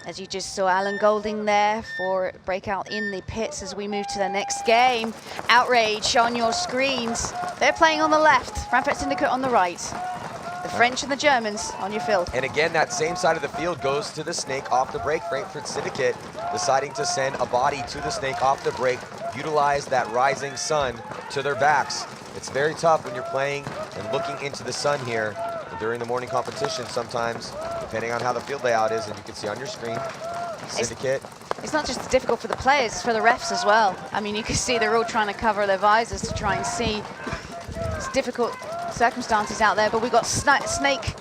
As you just saw Alan Golding there for breakout in the pits as we move to the next game. Outrage on your screens. They're playing on the left, Frankfurt Syndicate on the right. The French and the Germans on your field. And again, that same side of the field goes to the snake off the break. Frankfurt Syndicate deciding to send a body to the snake off the break, utilize that rising sun to their backs. It's very tough when you're playing and looking into the sun here. And during the morning competition, sometimes, depending on how the field layout is, and you can see on your screen, Syndicate. It's not just difficult for the players, it's for the refs as well. I mean, you can see they're all trying to cover their visors to try and see. It's difficult circumstances out there, but we've got snake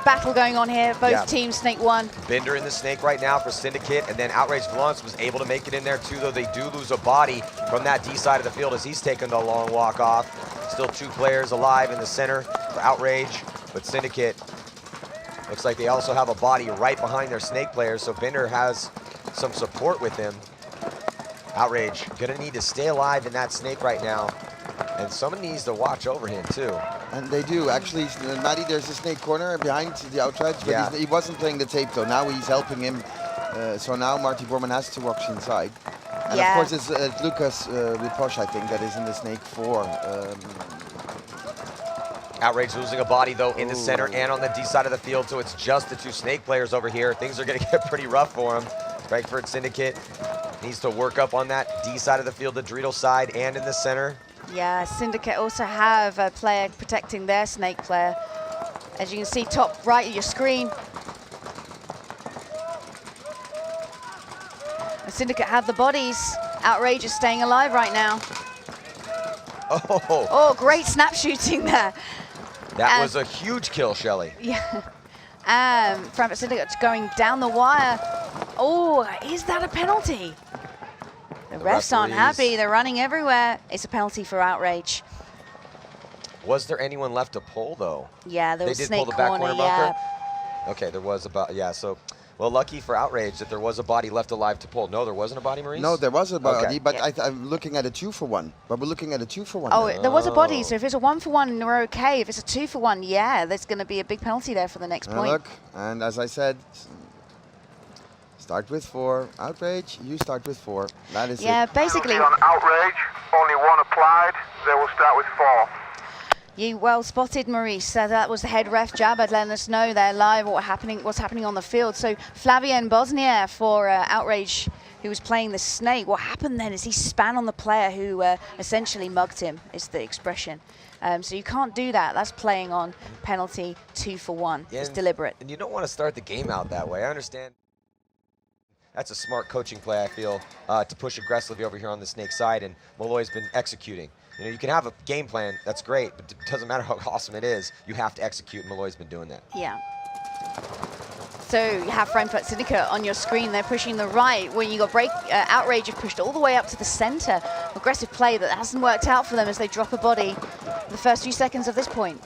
battle going on here. Both teams, snake one. Bender in the snake right now for Syndicate, and then Outrage Valance was able to make it in there too, though they do lose a body from that D side of the field as he's taken the long walk off. Still 2 players alive in the center for Outrage, but Syndicate looks like they also have a body right behind their snake players, so Bender has some support with him. Outrage gonna need to stay alive in that snake right now, and someone needs to watch over him too. And they do, actually. Maddie, there's a snake corner behind the Outrage, but he wasn't playing the tape though. Now he's helping him, so now Marty Borman has to watch inside. And of course it's Lucas with Posh, I think, that is in the snake 4. Outrage losing a body though in the center and on the D side of the field, so it's just the 2 snake players over here. Things are gonna get pretty rough for him. Frankfurt Syndicate needs to work up on that D side of the field, the Dreidel side, and in the center. Yeah, Syndicate also have a player protecting their snake player. As you can see, top right of your screen. And Syndicate have the bodies. Outrage is staying alive right now. Oh, great snap shooting there. That was a huge kill, Shelly. Yeah. Frankfurt Syndicate's going down the wire. Oh, is that a penalty? The refs aren't happy. They're running everywhere. It's a penalty for Outrage. Was there anyone left to pull, though? Yeah, there was They did snake pull the back corner bunker? yeah. Okay, there was so, well, lucky for Outrage that there was a body left alive to pull. No, there wasn't a body, Maurice? No, there was a body, but I'm looking at a 2-for-1. But we're looking at a 2-for-1 Oh, now. there was a body, so if it's a 1-for-1, we're okay. If it's a 2-for-1, yeah, there's going to be a big penalty there for the next point. Look, and as I said, start with 4. Outrage, you start with 4. That is it. Basically. On Outrage, only 1 applied. They will start with 4. You well spotted, Maurice. That was the head ref, Jabad, letting us know they're live what's happening on the field. So Flavien Bosnier for Outrage, who was playing the snake. What happened then is he span on the player who essentially mugged him, is the expression. So you can't do that. That's playing on penalty 2-for-1. It's deliberate. And you don't want to start the game out that way. I understand. That's a smart coaching play, I feel, to push aggressively over here on the snake side, and Malloy's been executing. You know, you can have a game plan, that's great, but it doesn't matter how awesome it is, you have to execute, and Malloy's been doing that. Yeah. So you have Frankfurt Syndicate on your screen. They're pushing the right. When you got Outrage have pushed all the way up to the center. Aggressive play that hasn't worked out for them as they drop a body in the first few seconds of this point.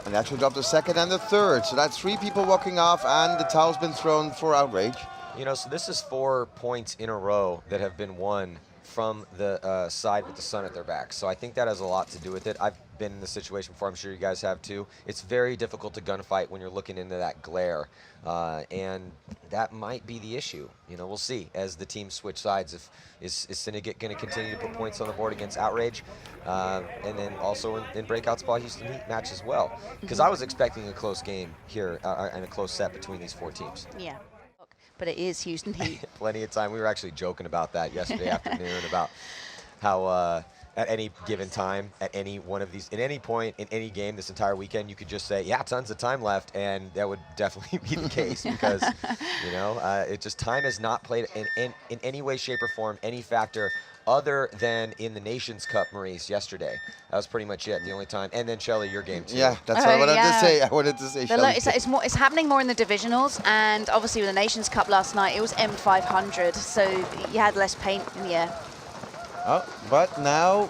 And actually dropped the 2nd and the 3rd. So that's 3 people walking off, and the towel's been thrown for Outrage. You know, so this is 4 points in a row that have been won from the side with the sun at their back. So I think that has a lot to do with it. I've been in this situation before, I'm sure you guys have too. It's very difficult to gunfight when you're looking into that glare. And that might be the issue. You know, we'll see as the teams switch sides. Is Syndicate going to continue to put points on the board against Outrage? And then also in breakout spot Houston Heat match as well. Because I was expecting a close game here and a close set between these 4 teams. Yeah. But it is Houston Heat. Plenty of time. We were actually joking about that yesterday afternoon about how at any given time, at any one of these, at any point in any game this entire weekend, you could just say, yeah, tons of time left, and that would definitely be the case because, you know, it just time has not played in any way, shape, or form, any factor other than in the Nations Cup, Maurice, yesterday. That was pretty much it, the only time. And then, Shelly, your game, too. Yeah, that's what I wanted to say. I wanted to say, Shelly. It's happening more in the divisionals, and obviously with the Nations Cup last night, it was M500, so you had less paint in the air. Oh, but now,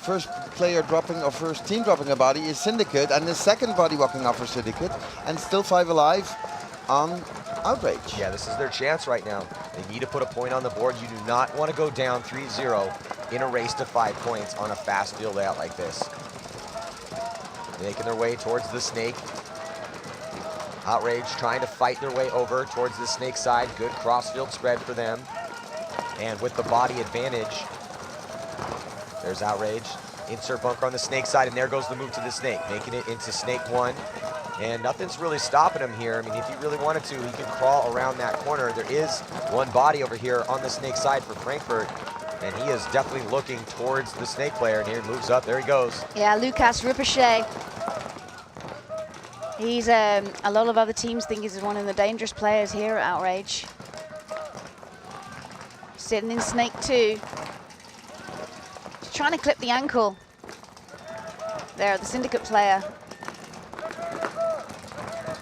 first player dropping, or first team dropping a body is Syndicate, and the second body walking off for Syndicate, and still 5 alive on Outrage. Yeah, this is their chance right now. They need to put a point on the board. You do not want to go down 3-0 in a race to 5 points on a fast field layout like this. Making their way towards the snake. Outrage trying to fight their way over towards the snake side. Good cross-field spread for them. And with the body advantage, there's Outrage. Insert bunker on the snake side, and there goes the move to the snake, making it into snake 1. And nothing's really stopping him here. I mean, if he really wanted to, he could crawl around that corner. There is one body over here on the snake side for Frankfurt, and he is definitely looking towards the snake player, and here he moves up. There he goes. Yeah, Lucas Ricochet. He's, a lot of other teams think he's one of the dangerous players here at Outrage. Sitting in snake 2. Just trying to clip the ankle. There, the Syndicate player.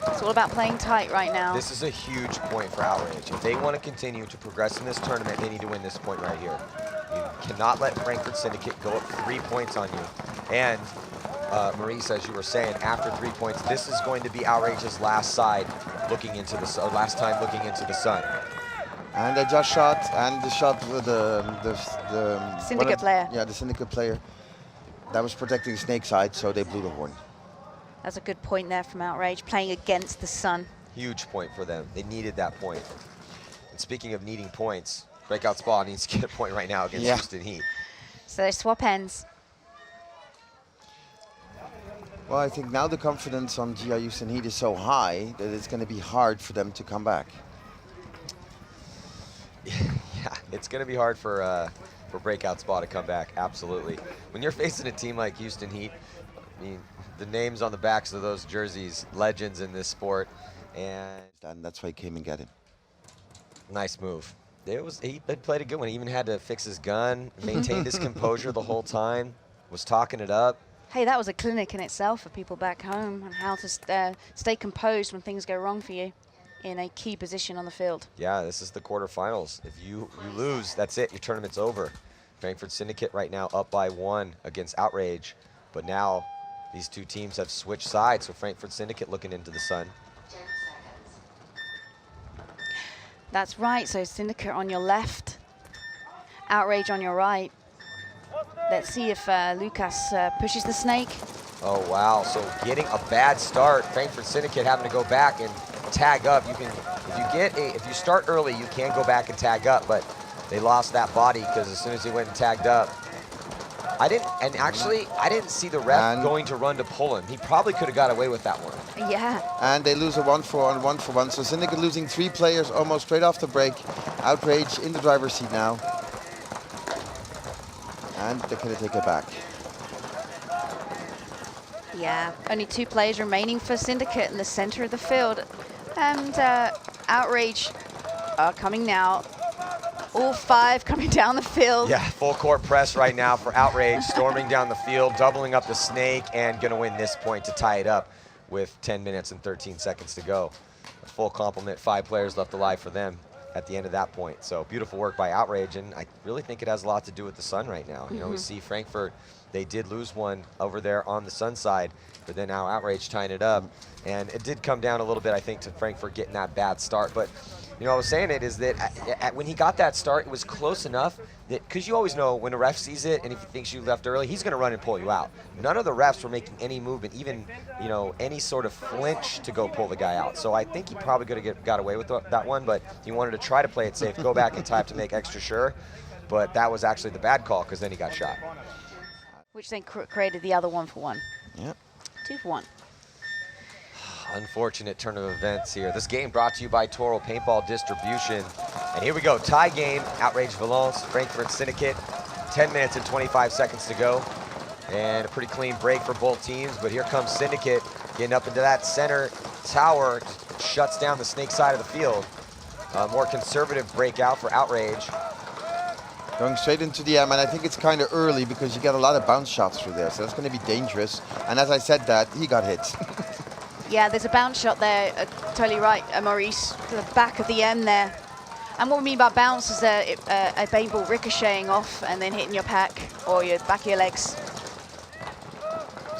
It's all about playing tight right now. This is a huge point for Outrage. If they want to continue to progress in this tournament, they need to win this point right here. You cannot let Frankfurt Syndicate go up 3 points on you. And Maurice, as you were saying, after 3 points, this is going to be Outrage's last side looking into the last time looking into the sun. And they just shot, and the shot with the Syndicate player. Yeah, the Syndicate player. That was protecting the snake side, so they blew the horn. That's a good point there from Outrage, playing against the sun. Huge point for them. They needed that point. And speaking of needing points, Breakout Spa needs to get a point right now against Houston Heat. So they swap ends. Well, I think now the confidence on GI Houston Heat is so high that it's going to be hard for them to come back. Yeah, it's going to be hard for Breakout Spa to come back, absolutely. When you're facing a team like Houston Heat, I mean, the names on the backs of those jerseys, legends in this sport, and that's why he came and got him. Nice move. He played a good one. He even had to fix his gun, maintained his composure the whole time, was talking it up. Hey, that was a clinic in itself for people back home on how to stay composed when things go wrong for you in a key position on the field. Yeah, this is the quarterfinals. If you lose, that's it. Your tournament's over. Frankfurt Syndicate right now up by 1 against Outrage. But now these two teams have switched sides, so Frankfurt Syndicate looking into the sun. That's right, so Syndicate on your left, Outrage on your right. Let's see if Lucas pushes the snake. Oh, wow, so getting a bad start. Frankfurt Syndicate having to go back and tag up. If you start early, you can go back and tag up, but they lost that body because as soon as he went and tagged up, I didn't see the ref going to run to pull him. He probably could have got away with that one. Yeah. And they lose a 1-for-1, 1-for-1. So Syndicate losing 3 players almost straight off the break. Outrage in the driver's seat now. And they're going to take it back. Yeah, only 2 players remaining for Syndicate in the center of the field. And Outrage are coming now. All 5 coming down the field. Yeah, full court press right now for Outrage, storming down the field, doubling up the snake, and gonna win this point to tie it up with 10 minutes and 13 seconds to go. A full complement, 5 players left alive for them at the end of that point. So beautiful work by Outrage, and I really think it has a lot to do with the sun right now. You know, we see Frankfurt, they did lose one over there on the sun side, but then now Outrage tying it up. And it did come down a little bit, I think, to Frankfurt getting that bad start. But you know, I was saying it is that when he got that start, it was close enough that, because you always know when a ref sees it and if he thinks you left early, he's going to run and pull you out. None of the refs were making any movement, even, you know, any sort of flinch to go pull the guy out. So I think he probably could have got away with that one, but he wanted to try to play it safe, go back in time to make extra sure. But that was actually the bad call because then he got shot. Which then created the other 1-for-1. Yep. 2-for-1. Unfortunate turn of events here. This game brought to you by Toro Paintball Distribution. And here we go, tie game, Outrage Valence, Frankfurt Syndicate. 10 minutes and 25 seconds to go. And a pretty clean break for both teams, but here comes Syndicate getting up into that center tower, shuts down the snake side of the field. A more conservative breakout for Outrage. Going straight into the M, and I think it's kind of early because you get a lot of bounce shots through there, so that's going to be dangerous. And as I said that, he got hit. Yeah, there's a bounce shot there, totally right, Maurice, to the back of the M there. And what we mean by bounce is a paintball ricocheting off and then hitting your pack or your back of your legs.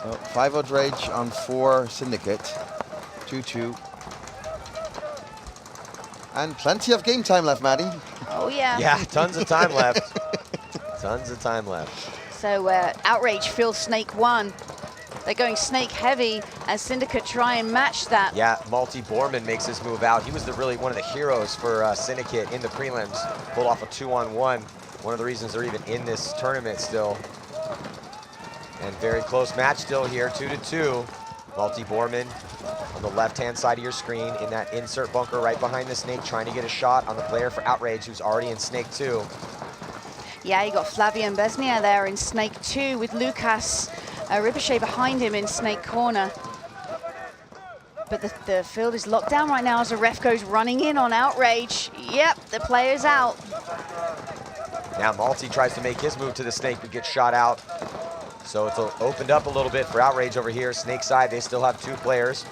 So 5 Outrage on 4 Syndicate, 2-2. And plenty of game time left, Maddie. Oh yeah. Yeah, tons of time left. Tons of time left. So Outrage fills snake 1. They're going snake heavy as Syndicate try and match that. Yeah, Malty Borman makes his move out. He was really one of the heroes for Syndicate in the prelims. Pulled off a 2-on-1. One of the reasons they're even in this tournament still. And very close match still here, 2-2. Malty Borman on the left-hand side of your screen in that insert bunker right behind the snake, trying to get a shot on the player for Outrage, who's already in snake 2. Yeah, you got Flavien Besnier there in snake 2 with Lucas Ricochet behind him in snake corner. But the field is locked down right now as the ref goes running in on Outrage. Yep, the player's out. Now Malty tries to make his move to the snake, but gets shot out. So it's opened up a little bit for Outrage over here. Snake side, they still have 2 players.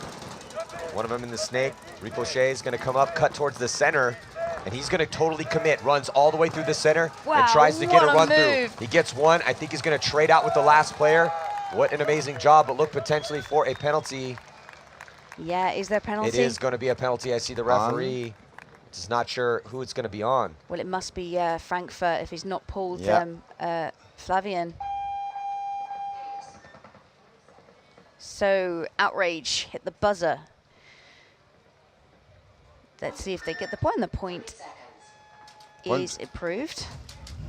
One of them in the snake. Ricochet is going to come up, cut towards the center, and he's going to totally commit. Runs all the way through the center and tries to get a run through. He gets one. I think he's going to trade out with the last player. What an amazing job, but look potentially for a penalty. Yeah, is there a penalty? It is going to be a penalty. I see the referee. Just not sure who it's going to be on. Well, it must be Frankfurt if he's not pulled Flavien. So Outrage hit the buzzer. Let's see if they get the point. The point is approved.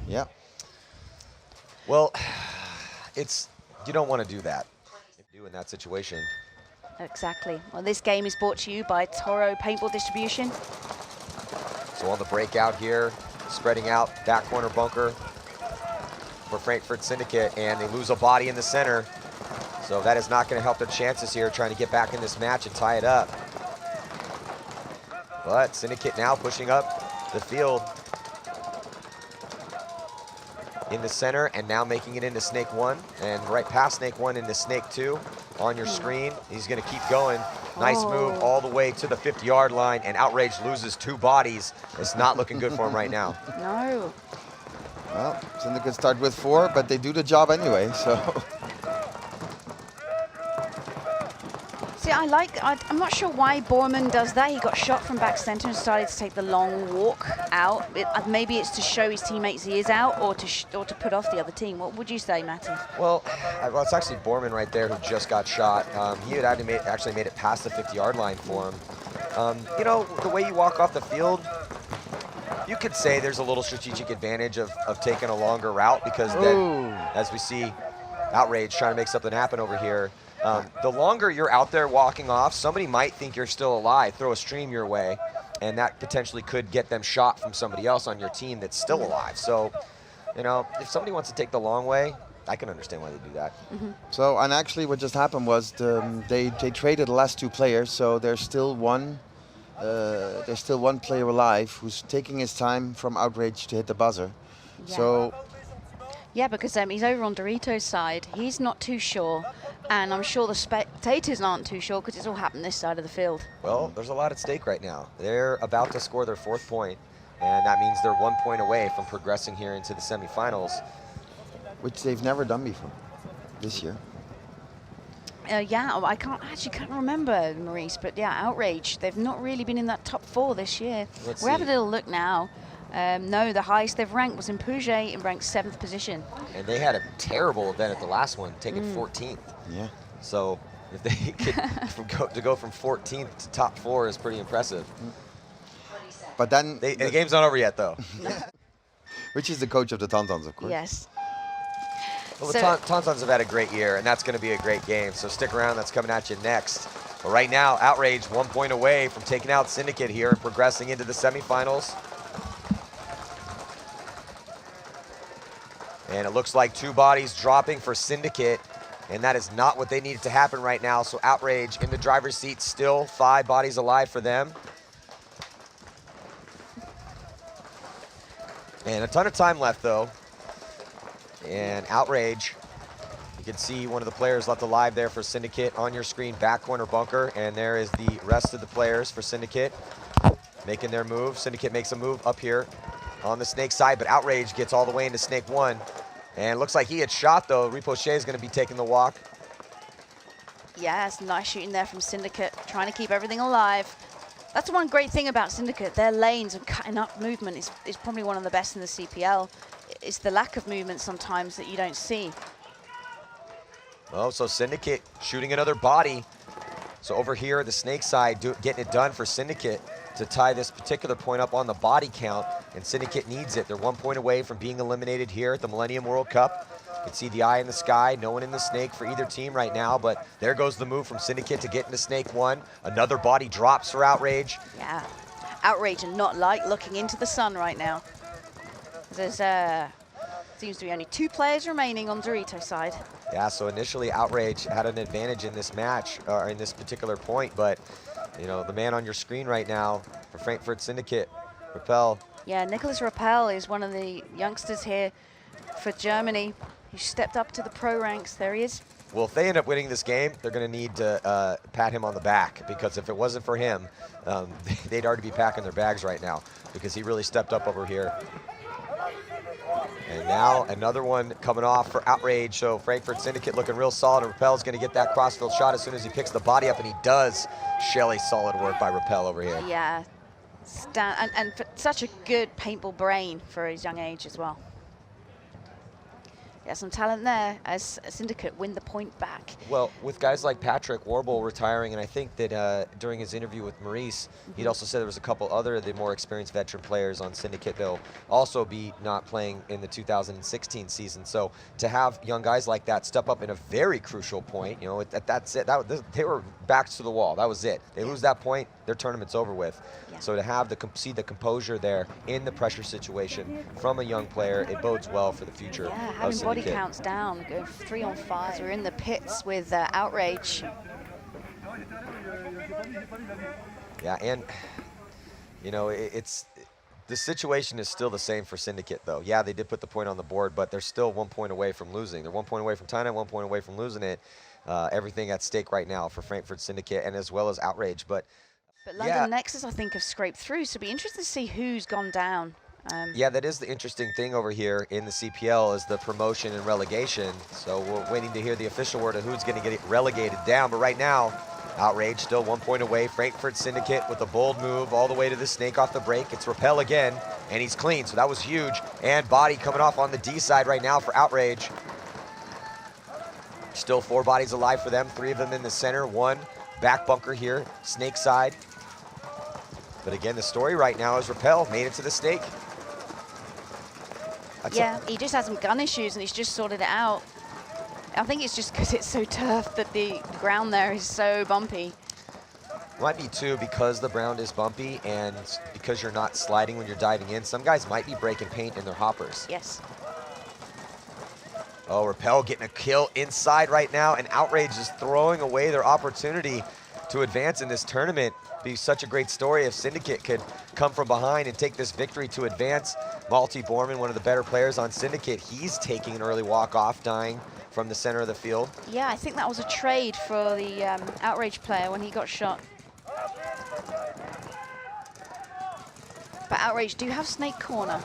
Yeah. Well, you don't want to do that in that situation. Exactly. Well, this game is brought to you by Toro Paintball Distribution. So on the breakout here, spreading out back corner bunker for Frankfurt Syndicate, and they lose a body in the center. So that is not going to help their chances here, trying to get back in this match and tie it up. But Syndicate now pushing up the field in the center, and now making it into snake 1, and right past snake 1 into snake 2 on your screen. He's going to keep going. Nice move all the way to the 50-yard line, and Outrage loses 2 bodies. It's not looking good for him right now. No. Well, Syndicate start with 4, but they do the job anyway, so. See, I'm not sure why Borman does that. He got shot from back center and started to take the long walk out. Maybe it's to show his teammates he is out, or to put off the other team. What would you say, Matty? Well, it's actually Borman right there who just got shot. He had actually made it past the 50-yard line for him. You know, the way you walk off the field, you could say there's a little strategic advantage of taking a longer route, because then, as we see Outrage trying to make something happen over here, the longer you're out there walking off, somebody might think you're still alive, throw a stream your way, and that potentially could get them shot from somebody else on your team that's still alive. So, you know, if somebody wants to take the long way, I can understand why they do that. So, and actually what just happened was they traded the last 2 players, so there's still one player alive who's taking his time from Outrage to hit the buzzer. Yeah. So. Yeah, because he's over on Dorito's side. He's not too sure, and I'm sure the spectators aren't too sure, because it's all happened this side of the field. Well, there's a lot at stake right now. They're about to score their 4th point, and that means they're 1 point away from progressing here into the semifinals. Which they've never done before this year. Yeah, I can't remember, Maurice, but yeah, Outrage. They've not really been in that top 4 this year. We'll have a little look now. No, the highest they've ranked was in Puget, in ranked 7th position. And they had a terrible event at the last one, taking 14th. Yeah. So if they could go from 14th to top 4 is pretty impressive. But then the game's not over yet, though. Which is the coach of the Tauntauns, of course. Yes. Well, the Tauntauns have had a great year, and that's going to be a great game. So stick around. That's coming at you next. But right now, Outrage 1 point away from taking out Syndicate here and progressing into the semifinals. And it looks like 2 bodies dropping for Syndicate, and that is not what they needed to happen right now. So Outrage in the driver's seat, still 5 bodies alive for them. And a ton of time left, though. And Outrage, you can see one of the players left alive there for Syndicate on your screen, back corner bunker. And there is the rest of the players for Syndicate making their move. Syndicate makes a move up here on the snake side, but Outrage gets all the way into snake 1. And it looks like he had shot, though. Ricochet is going to be taking the walk. Yes, nice shooting there from Syndicate, trying to keep everything alive. That's one great thing about Syndicate. Their lanes and cutting up movement is probably one of the best in the CPL. It's the lack of movement sometimes that you don't see. Oh, so Syndicate shooting another body. So over here, the Snake side getting it done for Syndicate to tie this particular point up on the body count, and Syndicate needs it. They're 1 point away from being eliminated here at the Millennium World Cup. You can see the eye in the sky, no one in the Snake for either team right now, but there goes the move from Syndicate to get into Snake 1. Another body drops for Outrage. Yeah, Outrage and not like looking into the sun right now. There's seems to be only 2 players remaining on Dorito's side. Yeah, so initially Outrage had an advantage in this match, or in this particular point, but you know, the man on your screen right now for Frankfurt Syndicate, Rappel. Yeah, Nicholas Rappel is one of the youngsters here for Germany who stepped up to the pro ranks. There he is. Well, if they end up winning this game, they're going to need to pat him on the back, because if it wasn't for him, they'd already be packing their bags right now, because he really stepped up over here. And now another one coming off for Outrage. So Frankfurt Syndicate looking real solid. And Rappel's going to get that crossfield shot as soon as he picks the body up, and he does. Shelly, solid work by Rappel over here. Yeah, and for such a good paintball brain for his young age as well. Yeah, some talent there as Syndicate win the point back. Well, with guys like Patrick Warble retiring, and I think that during his interview with Maurice, he'd also said there was a couple other the more experienced veteran players on Syndicate that'll also be not playing in the 2016 season. So to have young guys like that step up in a very crucial point, you know, that's it. They were backs to the wall. That was it. They lose that point, their tournament's over with. Yeah. So to have see the composure there in the pressure situation from a young player, it bodes well for the future. Yeah, having body counts down, going 3 on 5. So we're in the pits with Outrage. Yeah, and you know, the situation is still the same for Syndicate, though. Yeah, they did put the point on the board, but they're still 1 point away from losing. They're 1 point away from tying it, 1 point away from losing it. Everything at stake right now for Frankfurt Syndicate, and as well as Outrage. But London Nexus, I think, have scraped through, so it'll be interesting to see who's gone down. Yeah, that is the interesting thing over here in the CPL, is the promotion and relegation. So we're waiting to hear the official word of who's going to get relegated down. But right now, Outrage still 1 point away. Frankfurt Syndicate with a bold move all the way to the Snake off the break. It's Rappel again, and he's clean, so that was huge. And body coming off on the D side right now for Outrage. Still 4 bodies alive for them, 3 of them in the center, 1 back bunker here, Snake side. But again, the story right now is Rappel made it to the Snake. Yeah, he just has some gun issues and he's just sorted it out. I think it's just because it's so tough that the ground there is so bumpy. Might be too, because the ground is bumpy and because you're not sliding when you're diving in. Some guys might be breaking paint in their hoppers. Yes. Oh, Rappel getting a kill inside right now, and Outrage is throwing away their opportunity to advance in this tournament. Be such a great story if Syndicate could come from behind and take this victory to advance. Malty Borman, one of the better players on Syndicate, he's taking an early walk-off, dying from the center of the field. Yeah, I think that was a trade for the Outrage player when he got shot. But Outrage do have Snake corner.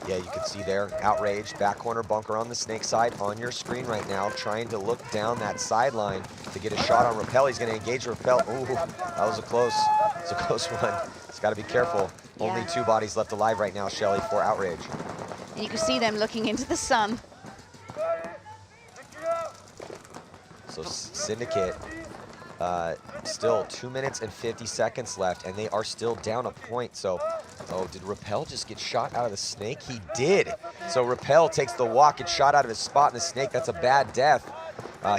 Yeah, you can see there, Outrage, back corner bunker on the Snake side on your screen right now, trying to look down that sideline to get a shot on Rappel. He's going to engage Rappel. Ooh, that was a close one. He's got to be careful. Yeah. Only 2 bodies left alive right now, Shelly, for Outrage. And you can see them looking into the sun. So Syndicate, still 2 minutes and 50 seconds left, and they are still down a point. So, oh, did Rappel just get shot out of the Snake? He did. So Rappel takes the walk and shot out of his spot in the Snake. That's a bad death.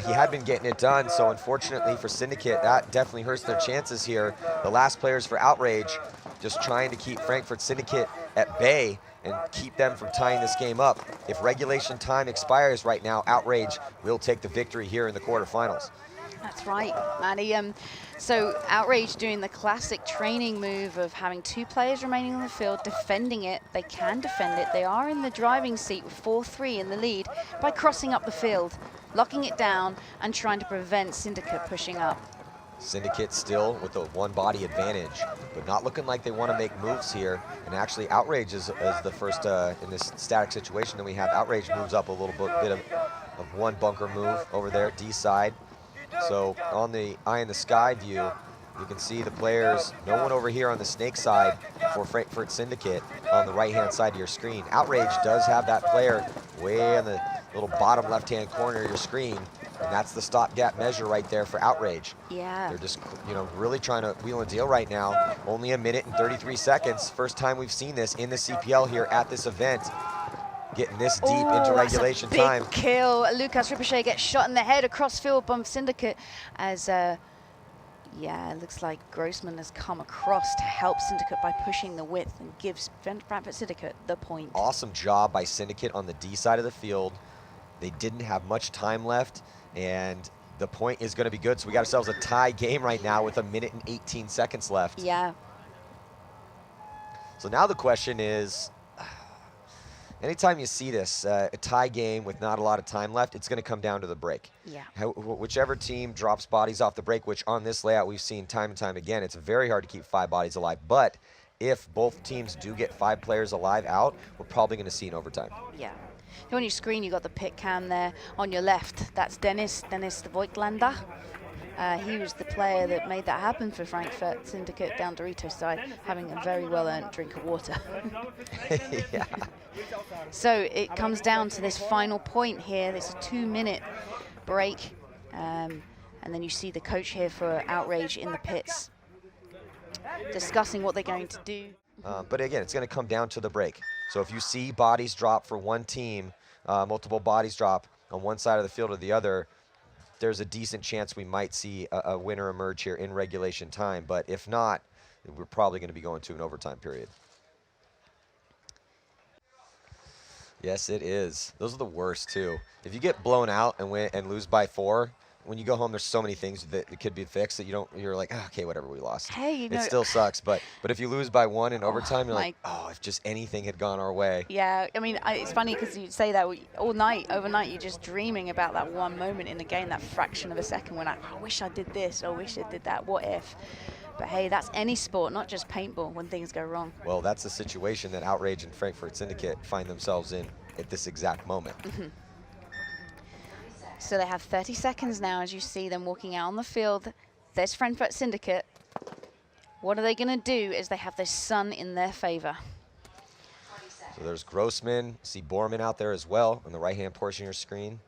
He had been getting it done, so unfortunately for Syndicate, that definitely hurts their chances here. The last players for Outrage just trying to keep Frankfurt Syndicate at bay and keep them from tying this game up. If regulation time expires right now, Outrage will take the victory here in the quarterfinals. That's right, Maddie. So Outrage doing the classic training move of having 2 players remaining on the field, defending it. They can defend it. They are in the driving seat with 4-3 in the lead by crossing up the field, locking it down and trying to prevent Syndicate pushing up. Syndicate still with a 1 body advantage, but not looking like they want to make moves here. And actually Outrage is the first in this static situation that we have. Outrage moves up a little bit of 1 bunker move over there, D side. So on the eye in the sky view, you can see the players, no one over here on the Snake side for Frankfurt Syndicate on the right-hand side of your screen. Outrage does have that player way on the little bottom left-hand corner of your screen, and that's the stopgap measure right there for Outrage. Yeah. They're just, you know, really trying to wheel and deal right now. Only 1 minute and 33 seconds. First time we've seen this in the CPL here at this event. Getting this deep into regulation that's a big time. Kill. Lucas Ricochet gets shot in the head across field by Syndicate as, yeah, it looks like Grossman has come across to help Syndicate by pushing the width and gives Frankfurt Syndicate the point. Awesome job by Syndicate on the D side of the field. They didn't have much time left, and the point is going to be good. So we got ourselves a tie game right now with 1 minute and 18 seconds left. Yeah. So now the question is, anytime you see this, a tie game with not a lot of time left, it's going to come down to the break. Yeah. Whichever team drops bodies off the break, which on this layout we've seen time and time again, it's very hard to keep 5 bodies alive. But if both teams do get 5 players alive out, we're probably going to see an overtime. Yeah. So on your screen, you've got the pit cam there. On your left, that's Dennis the Voigtlander. He was the player that made that happen for Frankfurt Syndicate down Dorito's side, having a very well-earned drink of water. Yeah. So it comes down to this final point here. There's a 2-minute break. And then you see the coach here for Outrage in the pits discussing what they're going to do. But again, it's going to come down to the break. So if you see bodies drop for one team, multiple bodies drop on one side of the field or the other, there's a decent chance we might see a winner emerge here in regulation time. But if not, we're probably going to be going to an overtime period. Yes, it is. Those are the worst, too. If you get blown out and lose by 4, when you go home, there's so many things that could be fixed that you're like, oh, okay, whatever, we lost. Hey, you know, it still sucks, but if you lose by 1 in overtime, you're like, oh, if just anything had gone our way. Yeah, I mean, it's funny because you say that all night, overnight, you're just dreaming about that one moment in the game, that fraction of a second when I wish I did this, or I wish I did that, what if? But hey, that's any sport, not just paintball, when things go wrong. Well, that's the situation that Outrage and Frankfurt Syndicate find themselves in at this exact moment. So they have 30 seconds now as you see them walking out on the field. There's Frankfurt Syndicate. What are they going to do as they have the sun in their favor? So there's Grossman. See Borman out there as well on the right-hand portion of your screen.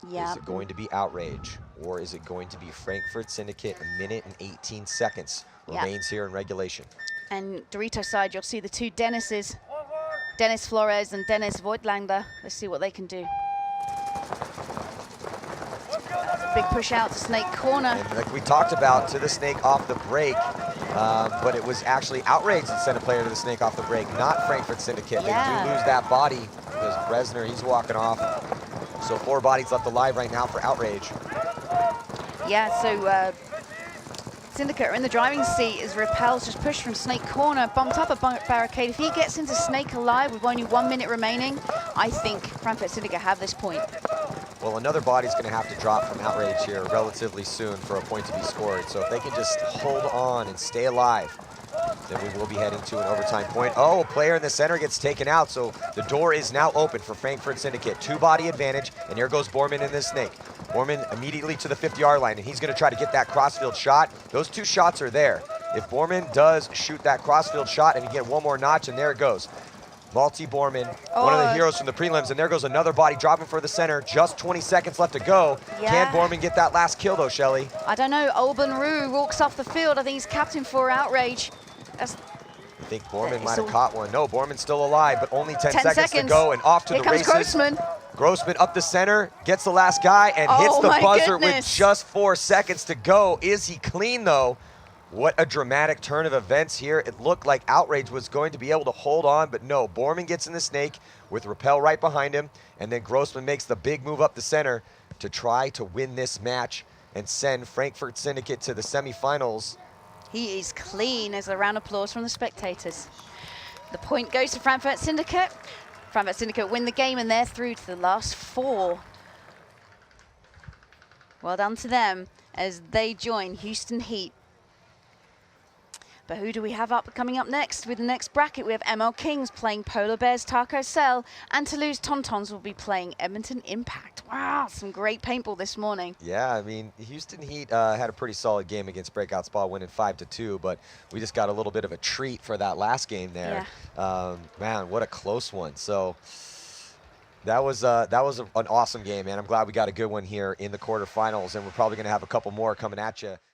Yeah. Is it going to be Outrage, or is it going to be Frankfurt Syndicate? 1 minute and 18 seconds remains here in regulation. And Dorito side, you'll see the 2 Dennises, Dennis Flores and Dennis Voigtlander. Let's see what they can do. Big push out to Snake corner. And like we talked about, to the Snake off the break, but it was actually Outrage that sent a player to the Snake off the break, not Frankfurt Syndicate. Yeah. They do lose that body because Bresner, he's walking off. So 4 bodies left alive right now for Outrage. Yeah, so Syndicate are in the driving seat as Repel's just pushed from Snake corner, bumped up a barricade. If he gets into Snake alive with only 1 minute remaining, I think Frankfurt Syndicate have this point. Well, another body's going to have to drop from Outrage here relatively soon for a point to be scored. So if they can just hold on and stay alive, then we will be heading to an overtime point. Oh, a player in the center gets taken out, so the door is now open for Frankfurt Syndicate. 2-body advantage, and here goes Borman in this Snake. Borman immediately to the 50-yard line, and he's going to try to get that crossfield shot. Those 2 shots are there. If Borman does shoot that crossfield shot and you get one more notch, and there it goes. Malty Borman, one of the heroes from the prelims, and there goes another body dropping for the center. Just 20 seconds left to go. Yeah. Can Borman get that last kill, though, Shelly? I don't know. Olben Rue walks off the field. I think he's captain for Outrage. I think Borman might have caught one. No, Borman's still alive, but only 10 seconds to go, and off to Here the comes races. Grossman. Grossman up the center, gets the last guy, and hits the buzzer with just 4 seconds to go. Is he clean, though? What a dramatic turn of events here. It looked like Outrage was going to be able to hold on, but no. Borman gets in the Snake with Rappel right behind him, and then Grossman makes the big move up the center to try to win this match and send Frankfurt Syndicate to the semifinals. He is clean as a round of applause from the spectators. The point goes to Frankfurt Syndicate. Frankfurt Syndicate win the game, and they're through to the last 4. Well done to them as they join Houston Heat. But who do we have coming up next? With the next bracket, we have ML Kings playing Polar Bears Taco Cell, and Toulouse Tauntauns will be playing Edmonton Impact. Wow, some great paintball this morning. Yeah, I mean, Houston Heat had a pretty solid game against Breakout Spa, winning 5-2, but we just got a little bit of a treat for that last game there. Yeah. Man, what a close one. So That was an awesome game, man. I'm glad we got a good one here in the quarterfinals, and we're probably going to have a couple more coming at you.